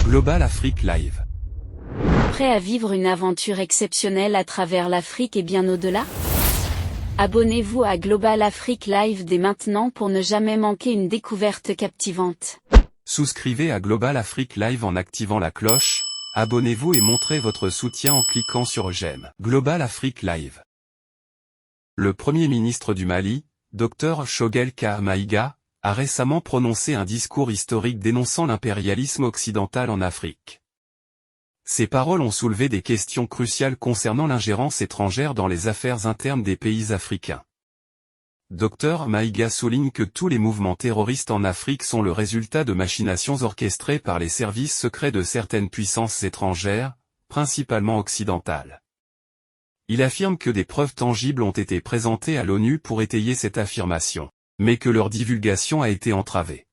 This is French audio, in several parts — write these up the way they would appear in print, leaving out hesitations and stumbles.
Global Afrique Live. Prêt à vivre une aventure exceptionnelle à travers l'Afrique et bien au-delà? Abonnez-vous à Global Afrique Live dès maintenant pour ne jamais manquer une découverte captivante. Souscrivez à Global Afrique Live en activant la cloche, abonnez-vous et montrez votre soutien en cliquant sur j'aime. Global Afrique Live. Le Premier ministre du Mali, Dr Choguel Ka Maïga, a récemment prononcé un discours historique dénonçant l'impérialisme occidental en Afrique. Ces paroles ont soulevé des questions cruciales concernant l'ingérence étrangère dans les affaires internes des pays africains. Dr Maïga souligne que tous les mouvements terroristes en Afrique sont le résultat de machinations orchestrées par les services secrets de certaines puissances étrangères, principalement occidentales. Il affirme que des preuves tangibles ont été présentées à l'ONU pour étayer cette affirmation, mais que leur divulgation a été entravée.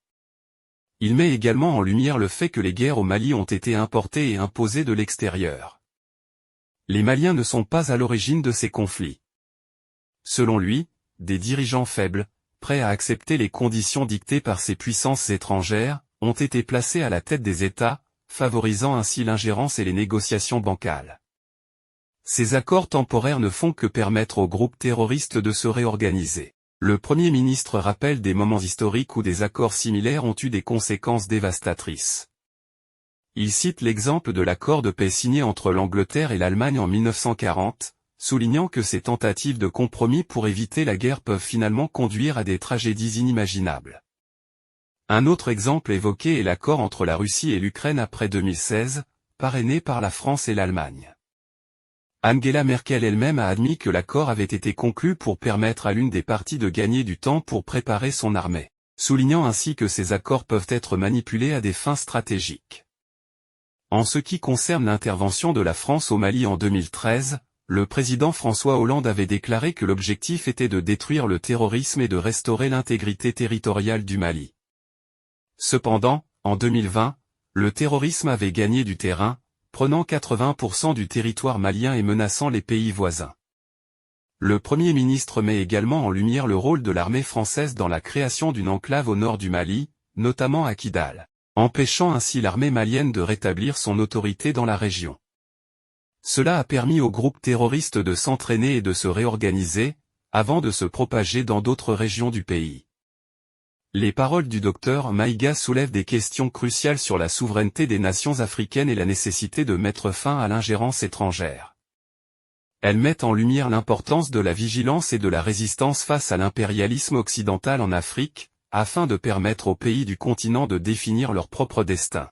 Il met également en lumière le fait que les guerres au Mali ont été importées et imposées de l'extérieur. Les Maliens ne sont pas à l'origine de ces conflits. Selon lui, des dirigeants faibles, prêts à accepter les conditions dictées par ces puissances étrangères, ont été placés à la tête des États, favorisant ainsi l'ingérence et les négociations bancales. Ces accords temporaires ne font que permettre aux groupes terroristes de se réorganiser. Le Premier ministre rappelle des moments historiques où des accords similaires ont eu des conséquences dévastatrices. Il cite l'exemple de l'accord de paix signé entre l'Angleterre et l'Allemagne en 1940, soulignant que ces tentatives de compromis pour éviter la guerre peuvent finalement conduire à des tragédies inimaginables. Un autre exemple évoqué est l'accord entre la Russie et l'Ukraine après 2016, parrainé par la France et l'Allemagne. Angela Merkel elle-même a admis que l'accord avait été conclu pour permettre à l'une des parties de gagner du temps pour préparer son armée, soulignant ainsi que ces accords peuvent être manipulés à des fins stratégiques. En ce qui concerne l'intervention de la France au Mali en 2013, le président François Hollande avait déclaré que l'objectif était de détruire le terrorisme et de restaurer l'intégrité territoriale du Mali. Cependant, en 2020, le terrorisme avait gagné du terrain, prenant 80% du territoire malien et menaçant les pays voisins. Le Premier ministre met également en lumière le rôle de l'armée française dans la création d'une enclave au nord du Mali, notamment à Kidal, empêchant ainsi l'armée malienne de rétablir son autorité dans la région. Cela a permis aux groupes terroristes de s'entraîner et de se réorganiser, avant de se propager dans d'autres régions du pays. Les paroles du docteur Maïga soulèvent des questions cruciales sur la souveraineté des nations africaines et la nécessité de mettre fin à l'ingérence étrangère. Elles mettent en lumière l'importance de la vigilance et de la résistance face à l'impérialisme occidental en Afrique, afin de permettre aux pays du continent de définir leur propre destin.